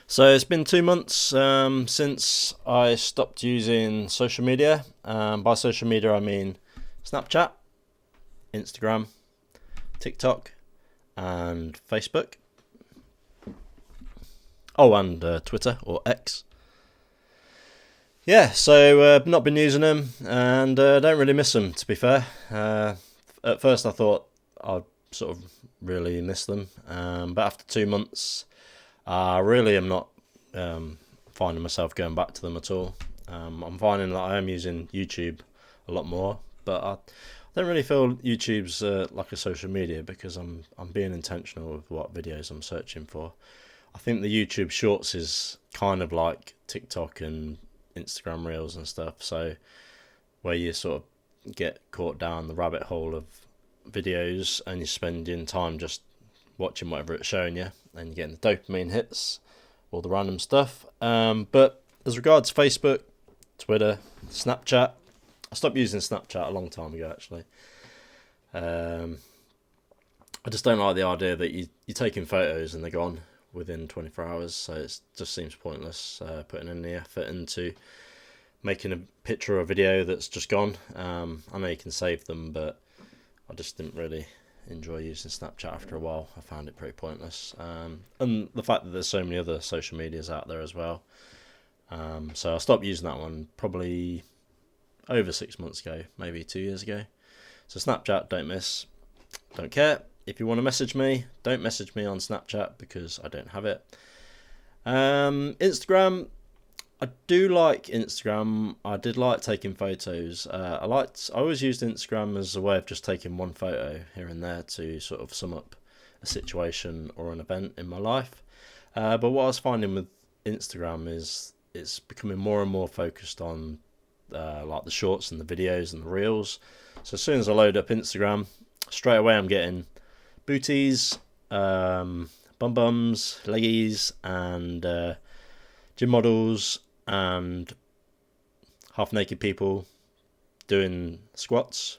So it's been 2 months since I stopped using social media. By social media, I mean Snapchat, Instagram, TikTok, and Facebook. Oh, and Twitter or X. Yeah, so not been using them and don't really miss them, to be fair. At first, I thought I'd sort of really miss them, but after 2 months, I really am not um, finding myself going back to them at all. I'm finding that I am using YouTube a lot more, but I don't really feel YouTube's like a social media because I'm being intentional with what videos I'm searching for. I think the YouTube Shorts is kind of like TikTok and Instagram Reels and stuff. So where you sort of get caught down the rabbit hole of videos and you're spending time just watching whatever it's showing you and you're getting the dopamine hits, all the random stuff. But as regards Facebook, Twitter, Snapchat, I stopped using Snapchat a long time ago actually. Um, I just don't like the idea that you're taking photos and they're gone within 24 hours, so it just seems pointless putting any effort into making a picture or a video that's just gone. I know you can save them, but I just didn't really enjoy using Snapchat after a while. I found it pretty pointless. And the fact that there's so many other social medias out there as well. So I stopped using that one probably over 6 months ago, maybe 2 years ago. So Snapchat, don't miss, don't care. If you want to message me, don't message me on Snapchat because I don't have it. Instagram, I do like Instagram. I did like taking photos. I always used Instagram as a way of just taking one photo here and there to sort of sum up a situation or an event in my life. But what I was finding with Instagram is it's becoming more and more focused on like the shorts and the videos and the reels. So as soon as I load up Instagram, straight away I'm getting booties, bum bums, leggies, and gym models and half naked people doing squats,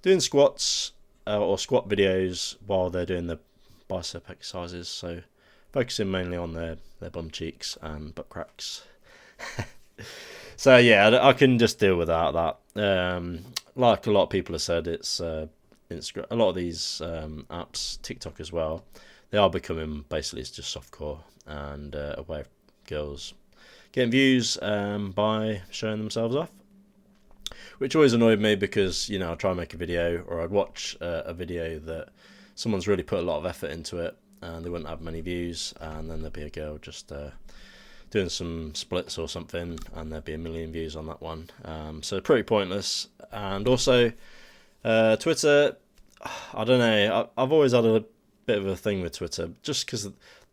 doing squats or squat videos while they're doing the bicep exercises. So focusing mainly on their bum cheeks and butt cracks. So yeah, I can just deal without that. Like a lot of people have said, it's Instagram. A lot of these apps, TikTok as well, they are becoming basically it's just softcore and a way of girls getting views by showing themselves off, which always annoyed me because I'd try and make a video or I'd watch a video that someone's really put a lot of effort into it and they wouldn't have many views, and then there'd be a girl just doing some splits or something and there'd be a million views on that one. So pretty pointless. And also Twitter, I don't know, I've always had a bit of a thing with Twitter just because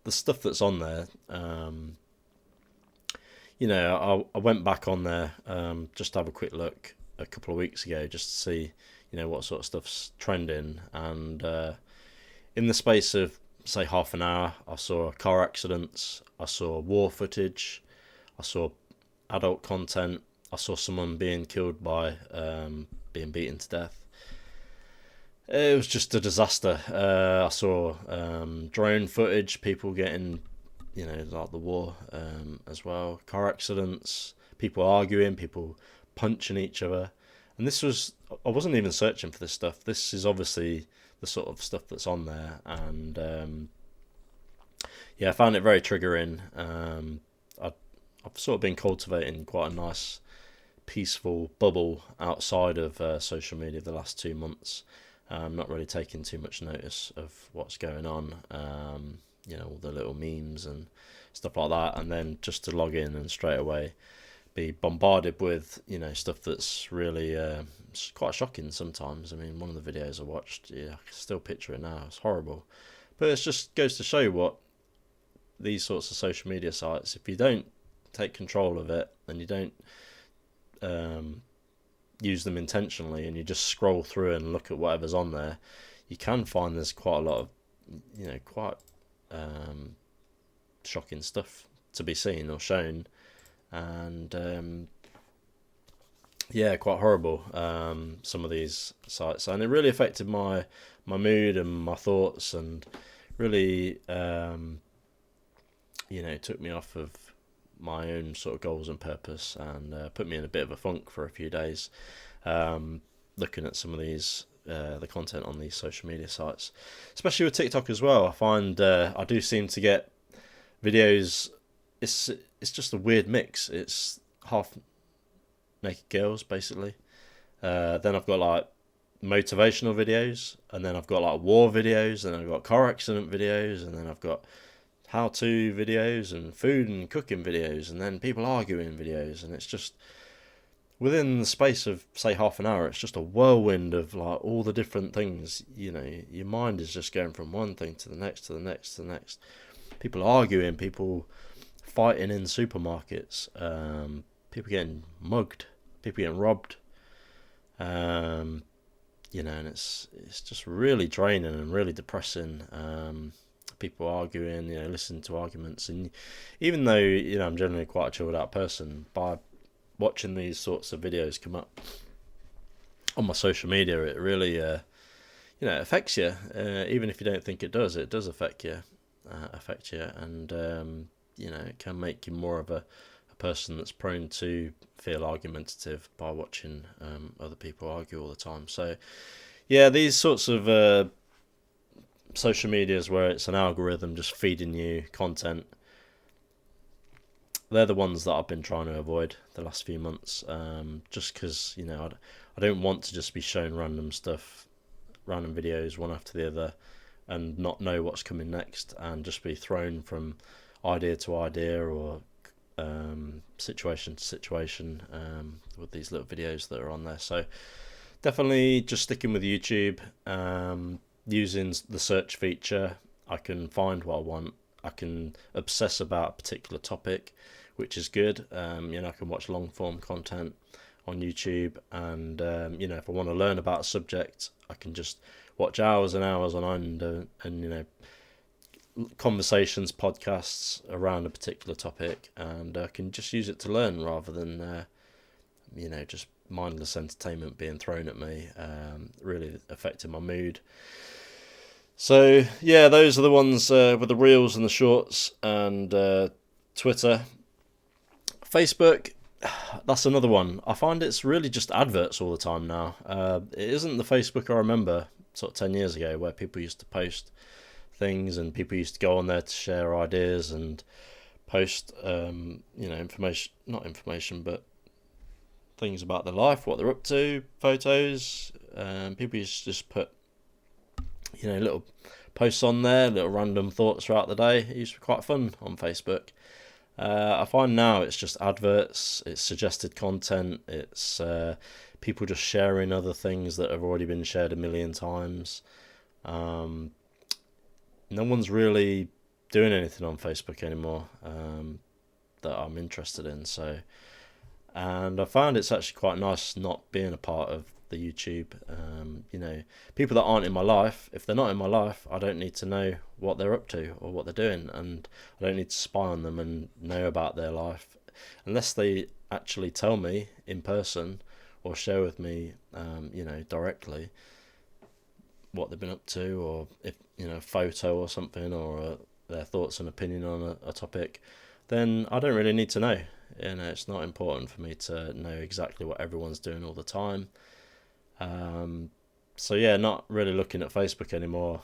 the stuff that's on there. I went back on there just to have a quick look a couple of weeks ago just to see what sort of stuff's trending, and in the space of say half an hour I saw car accidents, I saw war footage, I saw adult content, I saw someone being killed by being beaten to death. It was just a disaster. I saw drone footage, people getting like the war as well, car accidents, people arguing, people punching each other. And I wasn't even searching for this stuff. This is obviously the sort of stuff that's on there. And yeah, I found it very triggering. I've sort of been cultivating quite a nice, peaceful bubble outside of social media the last 2 months. I'm not really taking too much notice of what's going on. All the little memes and stuff like that, and then just to log in and straight away be bombarded with stuff that's really quite shocking sometimes. I mean, one of the videos I watched, yeah, I can still picture it now. It's horrible, but it just goes to show what these sorts of social media sites, if you don't take control of it and you don't use them intentionally and you just scroll through and look at whatever's on there, you can find there's quite a lot of quite shocking stuff to be seen or shown, and yeah, quite horrible. Some of these sites, and it really affected my mood and my thoughts, and really took me off of my own sort of goals and purpose, and put me in a bit of a funk for a few days, looking at some of these the content on these social media sites, especially with TikTok as well. I find I do seem to get videos. It's just a weird mix. It's half naked girls basically. Then I've got like motivational videos, and then I've got like war videos, and then I've got car accident videos, and then I've got how-to videos and food and cooking videos, and then people arguing videos, and it's just within the space of say half an hour, it's just a whirlwind of like all the different things. Your mind is just going from one thing to the next, to the next, to the next. People arguing, people fighting in supermarkets, people getting mugged, people getting robbed, and it's just really draining and really depressing. People arguing, listening to arguments, and even though I'm generally quite a chilled out person, by watching these sorts of videos come up on my social media, it really affects you. Even if you don't think it does affect you, and it can make you more of a person that's prone to feel argumentative by watching other people argue all the time. So yeah, these sorts of social medias where it's an algorithm just feeding you content, they're the ones that I've been trying to avoid the last few months, just because I don't want to just be shown random stuff, random videos one after the other, and not know what's coming next, and just be thrown from idea to idea or situation to situation with these little videos that are on there. So definitely just sticking with YouTube, using the search feature. I can find what I want. I can obsess about a particular topic, which is good. I can watch long form content on YouTube, and if I want to learn about a subject, I can just watch hours and hours on end, and conversations, podcasts around a particular topic, and I can just use it to learn rather than just mindless entertainment being thrown at me, really affecting my mood. So yeah, those are the ones with the reels and the shorts, and Twitter. Facebook, that's another one. I find it's really just adverts all the time now. It isn't the Facebook I remember sort of 10 years ago, where people used to post things and people used to go on there to share ideas and post information, not information, but things about their life, what they're up to, photos. People used to just put little posts on there, little random thoughts throughout the day. It used to be quite fun on Facebook. I find now it's just adverts, it's suggested content, it's people just sharing other things that have already been shared a million times. No one's really doing anything on Facebook anymore that I'm interested in. So, and I found it's actually quite nice not being a part of the YouTube. People that aren't in my life, if they're not in my life, I don't need to know what they're up to or what they're doing, and I don't need to spy on them and know about their life unless they actually tell me in person or share with me directly what they've been up to, or if a photo or something, or their thoughts and opinion on a topic, then I don't really need to know. It's not important for me to know exactly what everyone's doing all the time. So yeah, not really looking at Facebook anymore.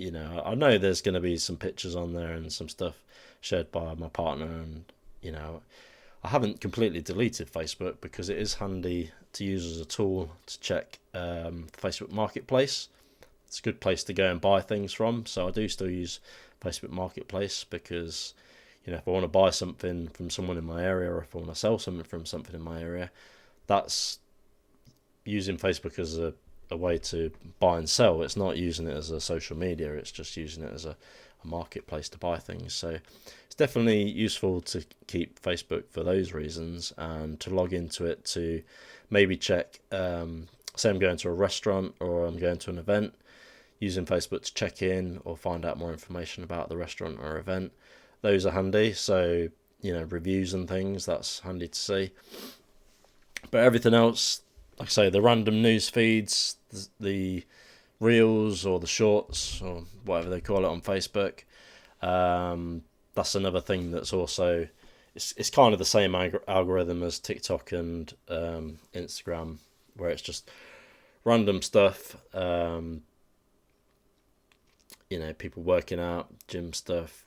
I know there's going to be some pictures on there and some stuff shared by my partner, and I haven't completely deleted Facebook because it is handy to use as a tool to check Facebook Marketplace. It's a good place to go and buy things from, so I do still use Facebook Marketplace because if I want to buy something from someone in my area, or if I want to sell something in my area, that's using Facebook as a way to buy and sell. It's not using it as a social media, it's just using it as a marketplace to buy things. So it's definitely useful to keep Facebook for those reasons, and to log into it to maybe check, say I'm going to a restaurant or I'm going to an event, using Facebook to check in or find out more information about the restaurant or event. Those are handy. So reviews and things, that's handy to see. But everything else, like I say, the random news feeds, the reels or the shorts or whatever they call it on Facebook, That's another thing that's also it's kind of the same algorithm as TikTok and Instagram, where it's just random stuff. People working out, gym stuff.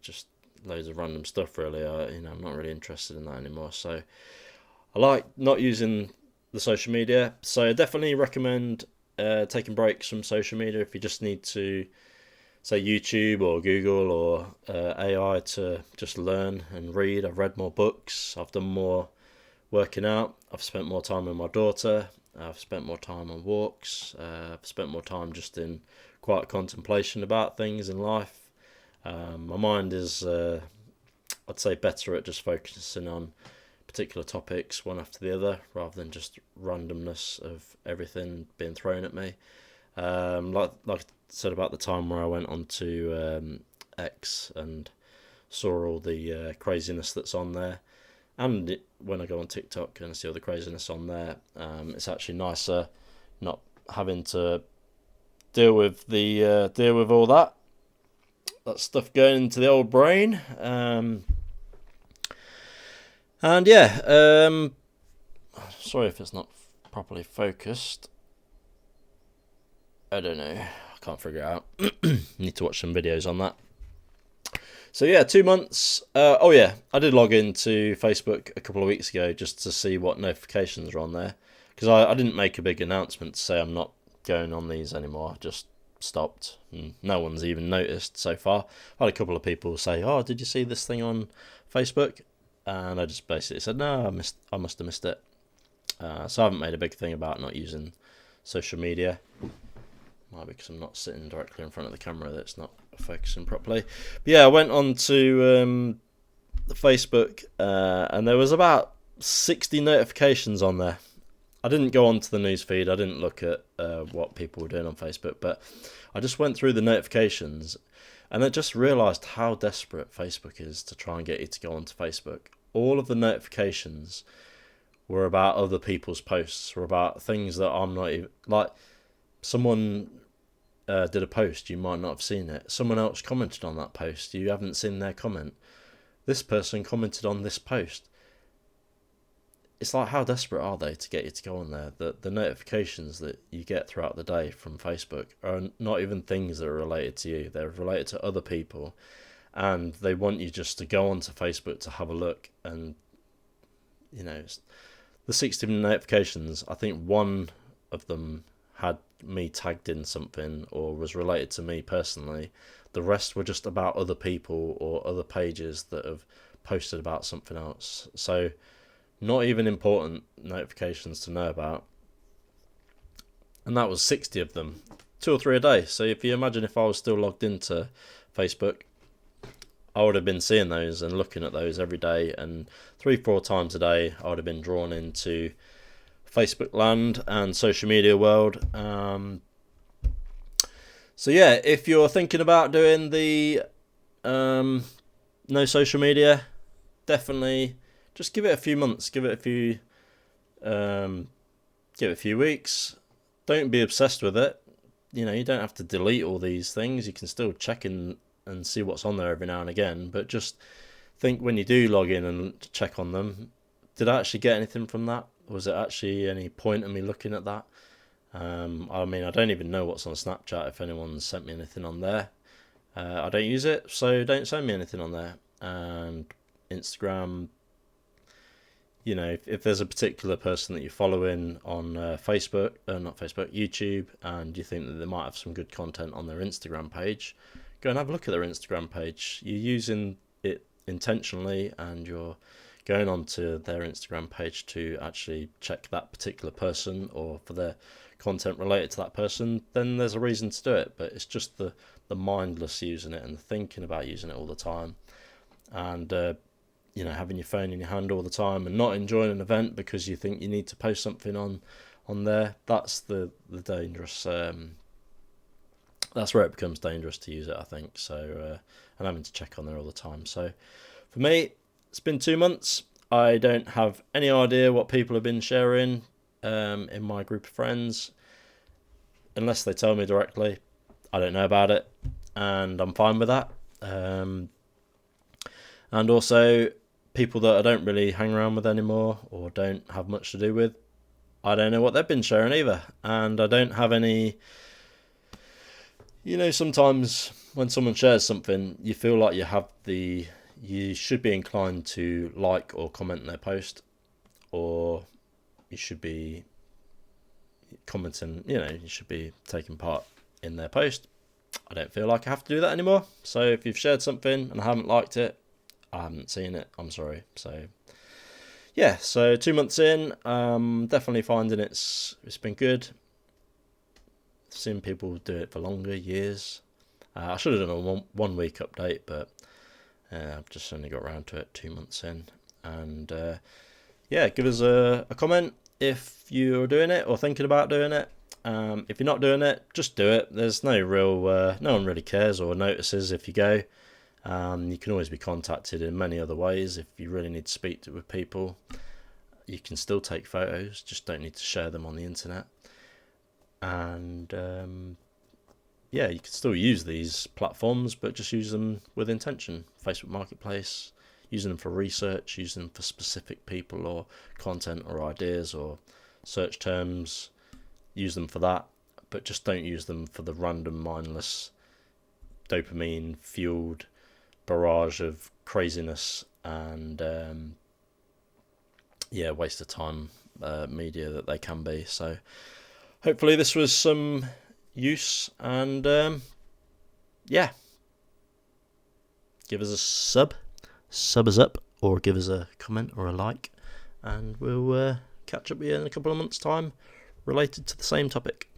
Just loads of random stuff. Really, I'm not really interested in that anymore. So I like not using the social media. So I definitely recommend taking breaks from social media if you just need to, say, YouTube or Google or AI to just learn and read. I've read more books. I've done more working out. I've spent more time with my daughter. I've spent more time on walks. I've spent more time just in quiet contemplation about things in life. My mind is, I'd say, better at just focusing on particular topics one after the other rather than just randomness of everything being thrown at me. Like I said about the time where I went onto X and saw all the craziness that's on there, and when I go on TikTok and see all the craziness on there, it's actually nicer not having to deal with all that stuff going into the old brain. And yeah, sorry if it's not properly focused. I don't know. I can't figure it out. Need to watch some videos on that. So yeah, 2 months. Oh yeah, I did log into Facebook a couple of weeks ago just to see what notifications are on there, because I didn't make a big announcement to say I'm not going on these anymore. I just stopped, and no one's even noticed so far. I had a couple of people say, "Oh, did you see this thing on Facebook?" And I just basically said, "No, I must have missed it." So I haven't made a big thing about not using social media. Might be because I'm not sitting directly in front of the camera that's not focusing properly. But yeah, I went on to the Facebook and there was about 60 notifications on there. I didn't go onto the news feed. I didn't look at what people were doing on Facebook, but I just went through the notifications and I just realised how desperate Facebook is to try and get you to go onto Facebook. All of the notifications were about other people's posts, were about things that I'm not even... Like, someone did a post, you might not have seen it. Someone else commented on that post, you haven't seen their comment. This person commented on this post. It's like, how desperate are they to get you to go on there? The notifications that you get throughout the day from Facebook are not even things that are related to you. They're related to other people. And they want you just to go onto Facebook to have a look. And, the 60 notifications, I think one of them had me tagged in something or was related to me personally. The rest were just about other people or other pages that have posted about something else. So not even important notifications to know about. And that was 60 of them, 2 or 3 a day. So if you imagine if I was still logged into Facebook, I would have been seeing those and looking at those every day, and 3-4 times a day I would have been drawn into Facebook land and social media world. So yeah, if you're thinking about doing the no social media, definitely just give it a few months, give it a few weeks. Don't be obsessed with it. You don't have to delete all these things. You can still check in and see what's on there every now and again, but just think, when you do log in and check on them, did I actually get anything from that? Was it actually any point in me looking at that? I don't even know what's on Snapchat if anyone's sent me anything on there. I don't use it, so don't send me anything on there. And Instagram, if there's a particular person that you're following on YouTube, and you think that they might have some good content on their Instagram page, go and have a look at their Instagram page. You're using it intentionally, and you're going onto their Instagram page to actually check that particular person or for their content related to that person, then there's a reason to do it. But it's just the mindless using it and the thinking about using it all the time, and having your phone in your hand all the time and not enjoying an event because you think you need to post something on there. That's the dangerous. That's where it becomes dangerous to use it, I think. So and having to check on there all the time. So for me, it's been 2 months. I don't have any idea what people have been sharing in my group of friends, unless they tell me directly. I don't know about it, and I'm fine with that. And also, people that I don't really hang around with anymore or don't have much to do with, I don't know what they've been sharing either. And I don't have any. Sometimes when someone shares something, you feel like you should be inclined to like or comment on their post, or you should be commenting, you should be taking part in their post. I don't feel like I have to do that anymore. So if you've shared something and I haven't liked it, I haven't seen it, I'm sorry. So yeah, so 2 months in, definitely finding it's been good. Seen people do it for longer, years. I should have done a 1 week update, but I've just only got around to it 2 months in. And yeah, give us a comment if you're doing it or thinking about doing it. If you're not doing it, just do it. There's no real, no one really cares or notices if you go. You can always be contacted in many other ways if you really need to speak with people. You can still take photos, just don't need to share them on the internet. And yeah, you can still use these platforms, but just use them with intention. Facebook Marketplace, using them for research, using them for specific people or content or ideas or search terms. Use them for that, but just don't use them for the random, mindless, dopamine fueled barrage of craziness and waste of time media that they can be. So hopefully this was some use, and give us a sub us up, or give us a comment or a like, and we'll catch up with you in a couple of months' time related to the same topic.